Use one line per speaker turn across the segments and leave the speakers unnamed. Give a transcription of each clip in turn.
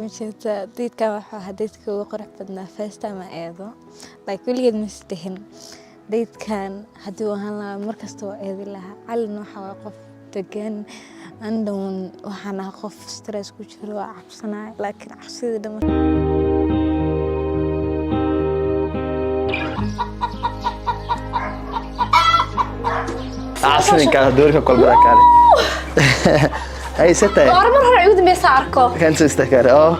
مشيت ديت كواحد هديتك وقرح بدنا فيس تايم أيضا like كل قد مستهن ديت كان هدوه هلا مركز تو أيضا لها على نوع قف تجن عندهم وحنا قف ستريس كتير وعبسنا لكن عصير دم
عصير كان دورك كل برا كاري هاي ستة
مرة عيود بيسعركو
كان تستكر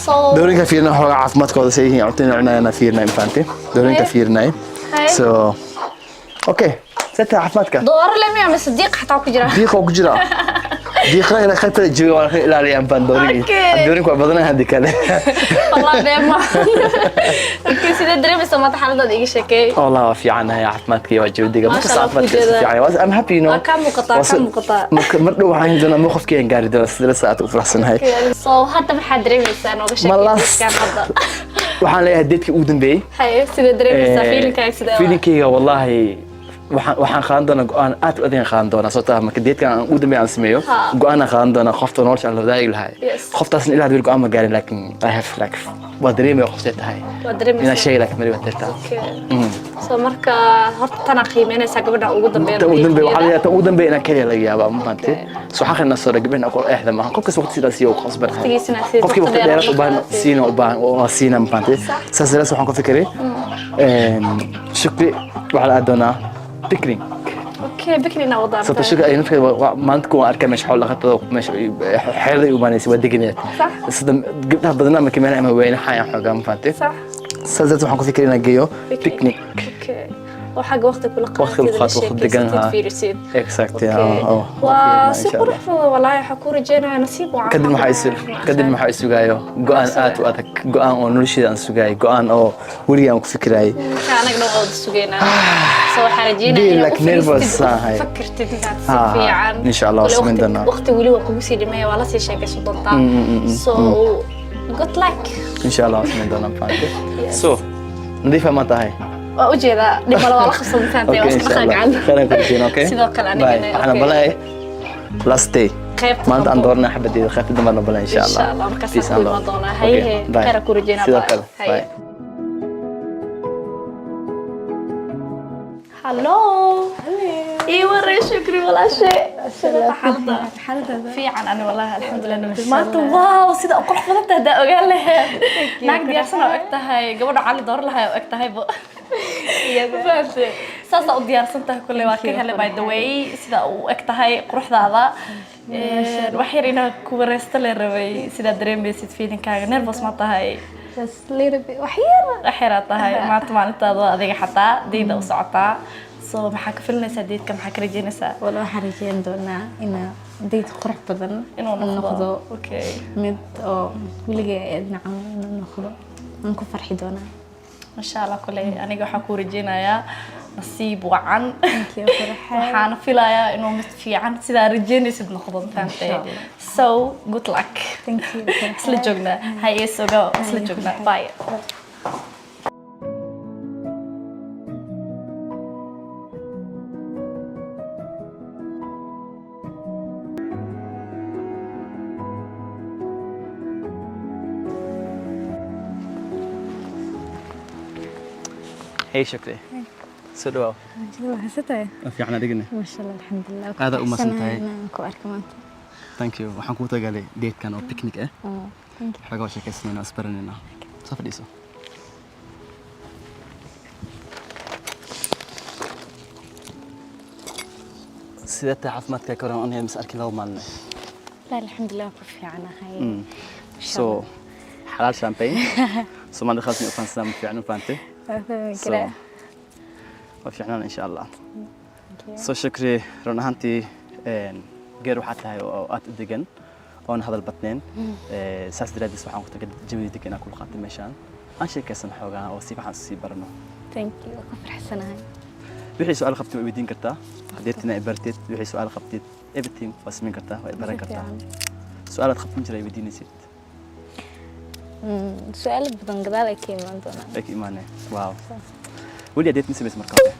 دورين كفيرنا هو عفمات كذا شيء عطينا عنا فيرنا إمكانتي دورين كفيرنا so أوكي ستة عفماتك
دور لم يعمل صديق حتى وكجرا
ديق وكجرا ديق لا خلت الجوي ولا لا لي أمبان دورين دورين كوا بدنا هندي كله
والله بيما أوكي سيد دريم سما تحلل ضد إيش شيء
والله في عنا يا عفماتك يا وجودي
ما شاء الله
في عنا was I'm happy you know
كم مقطع
مرة وحين دنا مخف كين قاري دنا ساعات وفرحسن هاي
so حتى بحد دريم سنة وش كان هذا
waxaan leeyahay dadkii ugu dambeeyay
hay sida dareemaysaa feelingkaaga sida
feelingkayga wallahi waxaan qaadan doonaa go'aan aad u adeeg qaadan doonaa sababtoo ah marka deedkan aan ugu dambeeyay aan sameeyo go'aan qaadan doonaa qofta nolosha aan la wadaagi lahay qoftaasna ilaa hadii go'aan ma gaarin laakiin I have like waa dareemay qoftay tahay
waa dareemaysaa
ina shay like mari wata
so marka horta tana qiimeynaysaa gabadha ugu dambeeyay
waxaa leeyahay ugu dambeeyay inaan kaliya laga yaabaa ma fahamtay soo xaqina soo gabadha aqoon eexda ma qofkas waqti sidaas iyo qasban qofkii waqti dheer u baahan siina u baahan oo siina ma fahamtay saas waxaan ku fikiray shukri waxa la doonaa بيكنيك
اوكي بيكنيك نوضع
صوت الشجر اي نفكر ما عندكم اركان مش حول لقطه مش حيله يومانيس ودقنيت
صح
صدم قبلها برنامج كمان اما وين حياه حاجه ما فهمتي
صح
سازت waxaan ku fikirina geeyo picnic
اوكي وحق وقتك ولا
وقت دقنها اكزاكت اه
وسيقول والله حكو رجينا نصيب وعا
kadib maxaa isugaayo go'aan aad u adag go'aan oo noloshada aan sugaayo go'aan oo wariga aan ku fikiraay
anagna oo sugeena soo xarajina
فكرت fiican insha Allah wasmin dana
waqti wali waa kugu sii dhimay wala sii sheekaysan doontaa so good luck
insha Allah wasmin dana faante so nadiifa ma tahay
وجهه دبل ولا خصم ثاني واسخن عن
خلينا كلنا اوكي
سيده كلا انا
انا بلاي لاست داي ما انت اندورنا حبدي خفت دمرنا بلا ان شاء الله
ان شاء الله مركز ما دونا هي خير كورجينا باي هالو ايوه شكري ولا شيء حالته في عن انا والله الحمد لله ما واو سيده قرح بدنت هدا اوغان لها ناق ديارسن oo egtahay gabadha cali door lahay oo egtahay bo iyada saasa u diyaarsan tahay kulli waa ka helay by the way sida uu egtahay quruxdaada wax yar ina ku wareesta la rabay sida dareemaysid feelingkaaga nervous ma tahay
just little bit
waxyar tahay maanta maalintaada adiga xataa deeda u socotaa so maxaa ka filanaysaa deedka maxaa ka rajaynaysaa
wala waxaan rajayn doonaa ina deed qurux badan
inuu noqdo okay
mid oo wiliga dhinaca noqdo aan ku farxi doonaa
insha Allah kulay aniga waxa ku rajaynayaa nasiib wacan waxaan filayaa inuu mid fiican sida rajaynaysid noqdo fahamtay so good luck
thank you
isla joogna hay isaga isla joogna bye
هي شكري سدوا
حسيتها
في عنا دقنا
ما شاء الله الحمد لله
هذا أم سنتهاي
كو أركمانت
ثانك يو waxaan ku tagay date kan oo picnic ah xaga waxa ka sameeyna asbaranina safadiiso sida caafimaadka ka waran aan arki laba maalin
لا الحمد لله كو fiicana hay
so حلال شامبين so ما دخلتني أفهم سام فعلا فانتي
كده
وفعلا إن شاء الله so شكري رنا هانتي غير واحد هاي أو أتدقن أو هذا البطنين ساس درادي سبحان الله كده جميل دقنا كل خاطر مشان أنا شيء كسر حوجا أو سيب حاسس برنو
thank you كفر حسنا هاي
وحي سؤال خبتي ويدين كرتا قدرتنا إبرتيت وحي سؤال خبتي everything فاسمين كرتا وإبرة كرتا سؤال خبتي مجرى يدين نسيت
سؤال بدن قدر كي ما عندنا
لك إيمانه واو ولي أديت نسي بس مركبة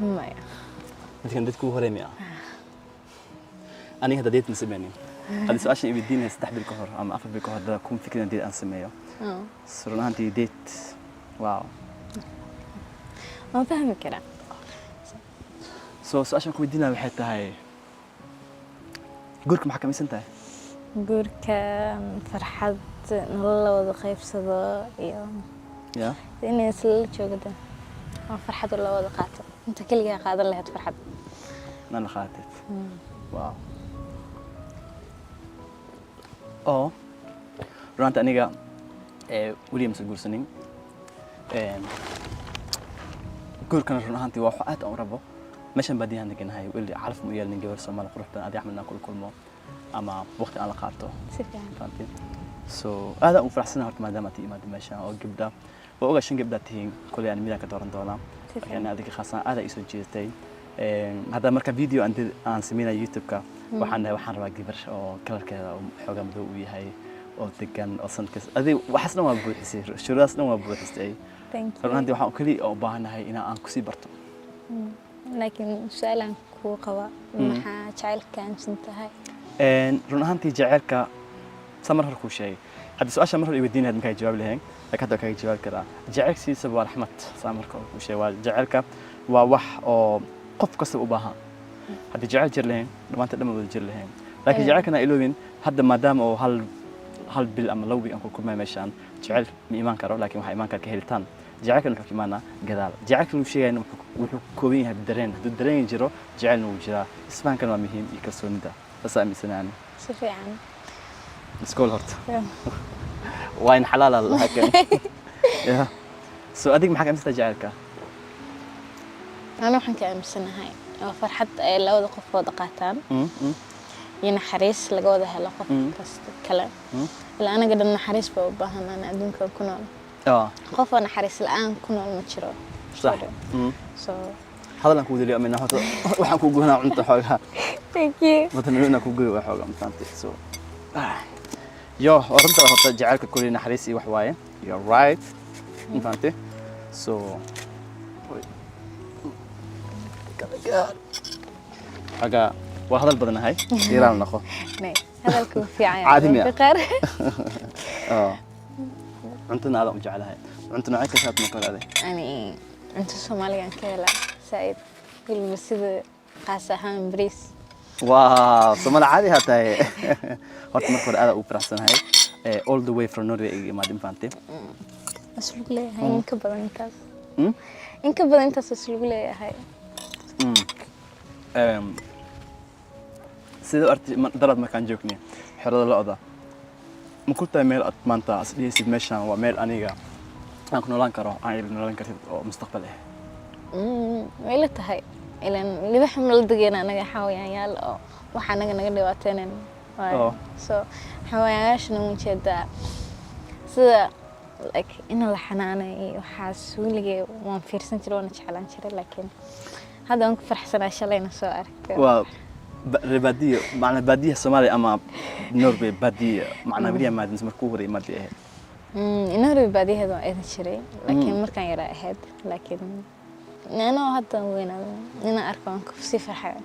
ما يا
أنت كان ديت كوه رميا أنا هذا ديت نسي بيني هذه سؤال شيء بدينا يستحب الكهر أما أفضل الكهر ده كون فكرة دي أنسميه صرنا عندي ديت واو
ما فاهم كلام
سؤال شيء بدينا بحتة هاي قولك محكمة سنتها
guurka farxad nolol la wada qaybsado iyo
يا
inay isla joogdo oo farxad la wada qaato inta kaliya qaadan lahayd farxad
أنا خاتت واو أو رانت أنيقا ويليام سجورسنين قول كان رنانتي وحقات أو ربو مشان بديها نكين هاي واللي عارف ميال نجور سما لقروح بنا أدي عملنا كل مو أما وقت أنا قارته فهمتي هذا أفرح سنة هرت ما دامتي ما دمشان أو جبدا وأوجا شن جبدا تين كل يعني ميدا كدورن دونا يعني هذيك خاصة هذا يسوي جيتين هذا مركب فيديو عن سمينا يوتيوب كا وحنا ربا جبر أو كلر كذا أو حاجة مدوي هاي أو تكن أصلا كس هذه وحسنا ما بوحسي شو راسنا ما بوحسي رنانتي وحنا كلي أو بعنا هاي إنا أنكسي برتو
لكن سؤالان كو قوا maxaa jacaylka aaminsantahay
run ahaantii jacaylka samar hor ku sheegay hadii su'aasha mar hor i weydiin hadii ma jawaab lahayn laakiin hadda kaga jawaab karaa jacaylkiisa waa raxmad samar ku sheegay waa jacaylka waa wax oo qof kasta u baahan hadii jacayl jir lahayn dhamaanta dhama wada jir lahayn laakiin jacaylkana iloobin hadda maadaama oo hal bil ama lawgi aan ku kulmay meeshaan jacayl ma iman karo laakiin waxa iman kara ka helitaan jacaylkan wuxuu imaanaa gadaal jacaylkan uu sheegay wuxuu kooban yahay dareen hadduu dareen jiro jacaylna wuu jiraa isfahankan waa muhiim iyo kalsoonida bas aaminsanaani
si fiican
iskool horta waa in xalaal laakiin ya soo adig maxaa ka aaminsantaa jacaylka
أنا waxaan ka aaminsanahay oo farxad ay labada qof wada qaataan iyo naxariis laga wada helo qof kasta kale ilaa anaga dhan naxariis baa u baahan adduunka ku nool qof oo naxariis la'aan ku nool ma jiro
صح
so
هذا كودي اليوم إنه هذا وحنا كوجونا عند حاجة
thank you
مثلا إنه كوجو حاجة مثلاً سو يا أنت هذا جعلك كلنا حريصي وحواي you're right مثلاً so حاجة وهذا البدن هاي إيران نخو
هذا الكون في عين
عادي مياه
بقر
عندنا هذا مجعل هاي عندنا عيك شات مكان هذا
يعني أنت سوماليان كلا سعيد المسجد قاسها بريس
واو سومال عادي هاي هرت مركور هذا أوبراسن هاي all the way from Norway ما دين فانتي
أسلوب ليه هاي إنك بدن تاس إنك بدن تاس أسلوب ليه هاي
سيدو أرتي درد مكان جوكني حرد الأوضة ما كنت ميل أتمنى أصلي سيد مشان وميل أنيجا أنا كنا لان كرو أنا لان كريت مستقبله
ويلا تهاي إلى اللي بحمل الدقيقة أنا جحاول يعني يلا وحنا نقدر واتنين so حواياش نمشيدا سيدا like إنه الحنانة وحاسولي وان فيرسن ترى وانا شحلان شري لكن هذا أنك فرح سنة شلينا سؤال
و ربادية معنا بادية الصومالي أما نوربي بادية معنا بريا ما دنس مركوبري ما دي أهد
نوربي بادية هذا أيضا شري لكن مركان يرى أهد لكن أنا هذا وين أنا أركان كفسي فرحة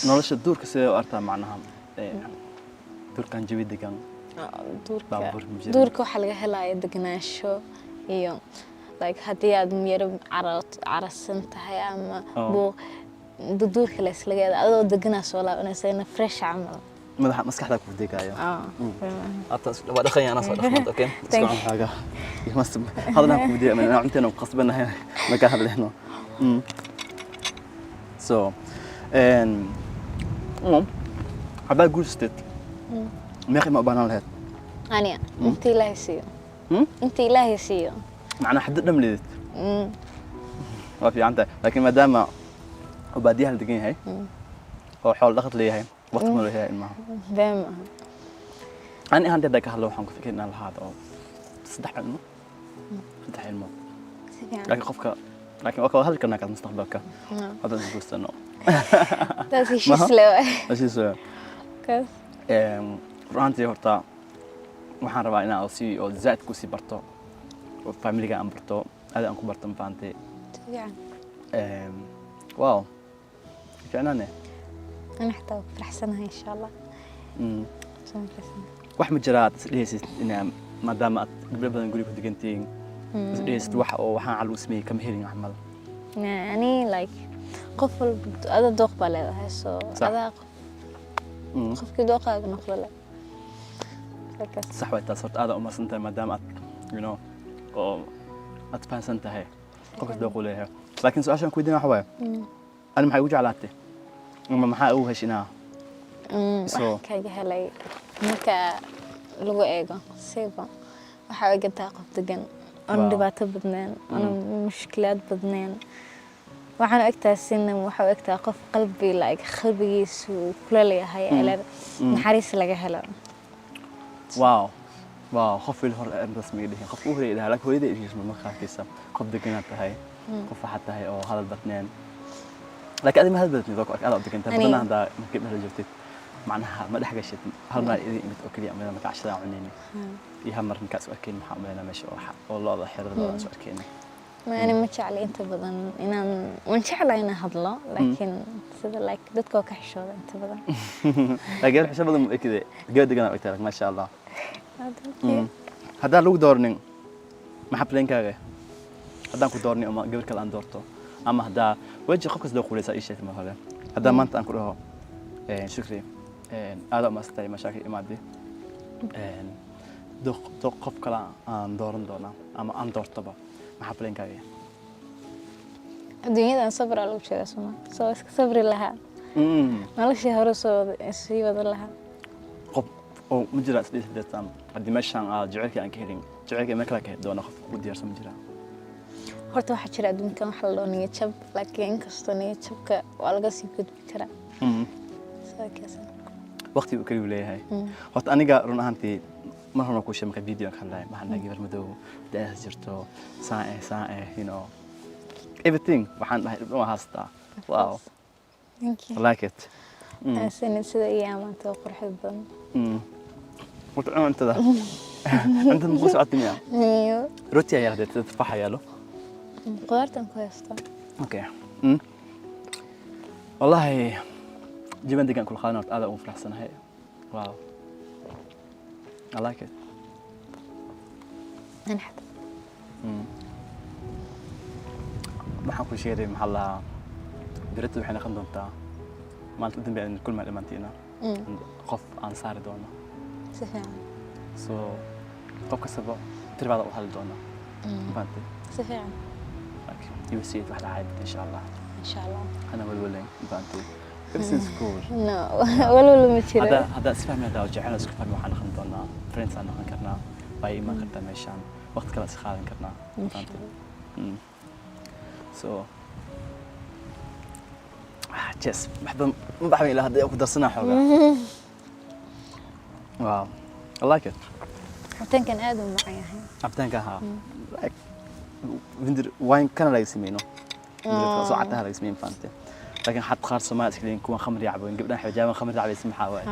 نولش الدور كسي أرتا معناها دور كان جويد كان
دورك وحلقة هلا يدقناشو إيوه like haddii aad miyaro carasan tahay ama buu duurka la isla geedo adoo deganaa soo laabanaysa ina fresh camal
madaxa maskaxda ku deegayo atas waa dhaqan ana soo dhaqmad okay isku xaga yimast hadana ku diiday ama cunteena qasbanahay ma ka hadlayno so haba guusted meeqi ma baanan lahayd
aniga inta ilaahay siiyo
معنا حد دم ليدت ما في عنده لكن ما دام وباديها الدقين هاي هو حول ضغط لي هاي وقت ما له هاي ما
دائما
أنا عندي ذاك هلا وحنا فكرنا لهذا أو صدق علمه صدق علمه لكن خوفك لكن أوكي هل كنا كان مستقبلك هذا الجزء إنه
ده شيء سلوى
شيء سلوى
كيف
رانتي هرتا waxaan rabaa inaan oo si oo zaad ku si barto oo family aan barto aad aan ku barto faantay واو فعلاً
أنا حتى فرح سنة إن شاء الله
wax ma jira aad isdhehaysid inaa maadaama aad gabdho badan guriga ku degantihiin isdhehaysid wax oo waxaan cal u sameeyey kama helin camal
يعني like qof walba ada dooq baa leedahay soo adaa qofkii dooqaaga noqdo le
صح way taas horta aad u masantahay maadaama aad you know oo aad fahansan tahay qofka dooq u leeyahay laakiin su'aashan ku weydiinaa waxa waaye ani maxay ugu jeclaatay ama maxaa ugu heshinaa
kaga helay marka lagu eego siiba waxaa egantaa qof degan oon dhibaato badneen oon mushkilaad badneen waxaan egtaa sinna waxaa egtaa qof qalbi like qalbigiisu kula leeyahay naxariis laga helo
waaw qof il hor intaas ma dhihin qof u horeeyay ilaha laakiin hooyada isma ma qaafaysa qof degan tahay qof waxa tahay oo hadal badneen laakiin adima hadal badneen oo aad degan tahay badan hada markii la joogtay macnaha ma dhax gashid hal mar idin imid oo kaliya ma ka cashada cunayni iyo mar ninkaas oo arkeen maxaa umeena meesha oo looda xirada looda soo arkeen
ma ana ma jeclay inta badan inaan waan jeclay inaan hadlo laakiin sida like dadka ka xishooda inta badan
laakiin xisho badan ma ekide gabadha degan oo egtaa ma sha Allah haddaan lagu doornin maxaa plaankaaga haddaan ku doornin ama gabar kale aan doorto ama haddaa waji qof kasta quleysa ii sheegtay ma hore haddaan maanta aan ku dhaho shukri aad ma astay mashaakil imaadii dooq qof kale aan dooran doona ama aan doortaba maxaa plaankaaga
adduunyadan sabr lagu sheegaa soma soo iska sabri lahaa noloshii hore sii wada lahaa
qof oo ma jira isdheestaan haddii meeshaan aad jecelkii aan ka helin jecelkii meel kale ka heli doona qof u diyaarsan ma jira
horta waxaa jira adduunkan waxa la dhaho niyad jab laakiin inkastoo niyad jabka waa laga sii gudbi karaa
waqti uu kaliya leeyahay horta aniga run ahaantii mar horena ku sheegay video kan laay maxaan dhahay gabar madow daas jirto saa you know everything waxaan dhahay dhibno haastaa wow
thank you
I like it
أنا سيدا أيام أنت وقرحة بن.
قلت أنا أنت ذا أنت مقص عتنيا.
أيوه.
روتي يا هذا تتفح يالو.
قدرت كويس طبعا.
أوكي. والله جبنا دقن كل خانة هذا أول فرح سنة هي. واو. I like it.
أنا حب.
ما حكوا شيء محلها درت وحنا خندم تا. ما تقدم بأن كل ما لمنتينا قف عن صار دونا
سفيان
قف كسبه ترى بعض أهل دونا فهمتي
سفيان
you will see it واحد عاد إن شاء الله
إن شاء الله
أنا ولولين فهمتي everything is cool
ولولو متشرف
هذا اسفهم هذا وجعلنا سكفر وحنا خندونا فريندز أنا خنكرنا باي ما كرنا مشان وقت كلا سخالن كرنا فهمتي so جس بحب ما بحب إلى هذا أقدر صنع حاجة واو I like it
عبتين كان آدم معي هاي
عبتين كها فندر وين كان لا يسمينه صعدتها لا يسمين فانتي لكن حد خارج ما أسكلين كون خمر يعبون قبل حجامة خمر يعب اسم حواي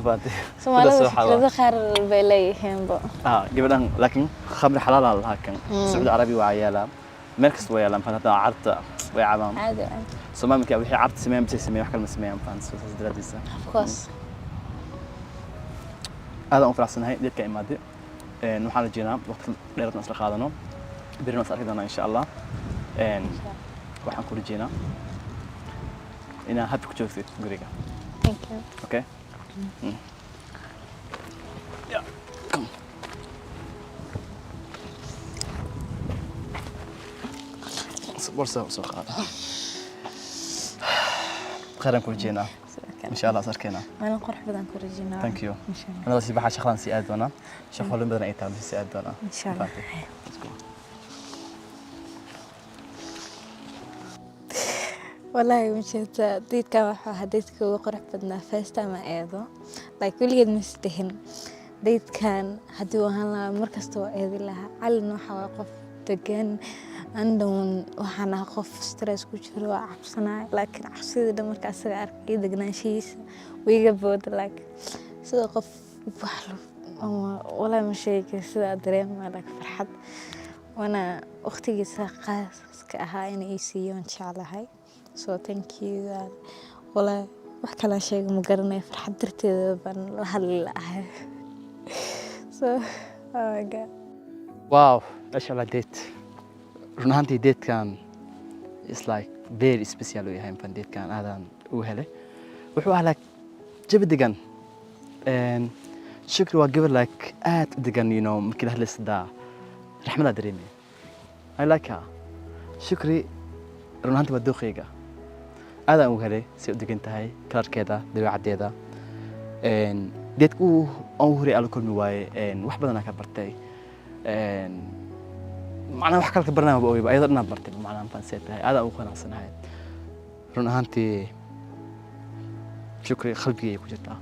فانتي
سمالة خير البيلي هم بو
قبل لكن خمر حلال الله كان سعود عربي وعياله مركز وياله فانت عرض ويعبان
عادي
سمام كي وحي عرض سمام بتسمي وحكي المسميان فانس دراديسا
of course
هذا أمر فرح سنة ديت كإمادي نحن جينا وقت ليلة نصر خاذنا بيرنا نصر خاذنا إن شاء الله وحن كل جينا إنا هبك تشوفي قريقة
thank you
okay yeah come صبر خاذ خيرا كل جينا إن شاء الله صركينا.
أنا قرح بدن كورجينا.
Thank you. أنا بس بحاجة شغلان سيادنا. شغلان بدنا أي تعمل سيادنا.
إن شاء الله. والله مشيت ديت كم هديتك وقرح بدنا فاستة ما أيضا. like كل جد مستهن. ديت كان هدوه هلا مركز تو أيضا لها على نوع وقف تجن. عندهم وحنا خوف ستريس كوجرو عبسنا لكن عبسيد دمر كاسر عرقي دقنا شيس ويجبود لك سيدا قف بحلو ولا مشي كسيدا دريم لك فرحت وانا اختي ساقاس كأها إن إيسيو إن شاء الله هاي so thank you ولا wax kala sheega ma garanay farxad darteeda baan la hadli lahaa so oh my god
wow masha Allah date run ahaantii datekan is like very special u yahay fan datekan aadan u helay wuxuu ahaa like jabi degan shukri waa gabar like aad u degan you know markii la hadlaysada raxmada dareemay I like her shukri run ahaantii waa dooqeyga aadan u helay si u degan tahay kalarkeeda dabeecadeeda dadku aan hore ala kulmi waaye wax badan ka bartay macnaha wax kale ka barnaamij oo ayada dhanaa bartay macnaha aan fahansantahay aadan u qanacsanahay run ahaantii shukri qalbigay ku jirtaa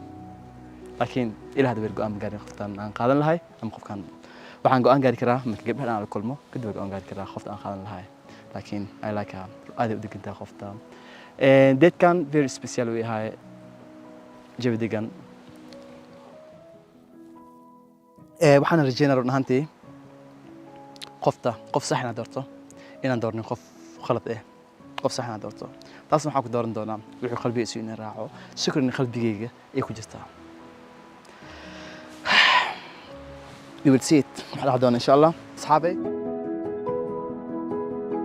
laakiin ilaa hadda go'aan gaarin qoftan aan qaadan lahay ama qofkan waxaan go'aan gaari karaa marka gabadhan aan la kulmo kadib go'aan gaari karaa qofta aan qaadan lahay laakiin I like her aad u degantaa qofta datekan very special u yahay jawi degan waxaan rajeynayaa run ahaantii qof sax inaad doorto inaan doornin qof khalad ah qof sax inaad doorto taas waxaan ku dooran doonaa wuxuu qalbigaysu inay raaco shukrin qalbigayga ay ku jirtaa you will see it waxaan doonaa insha Allah asxaabay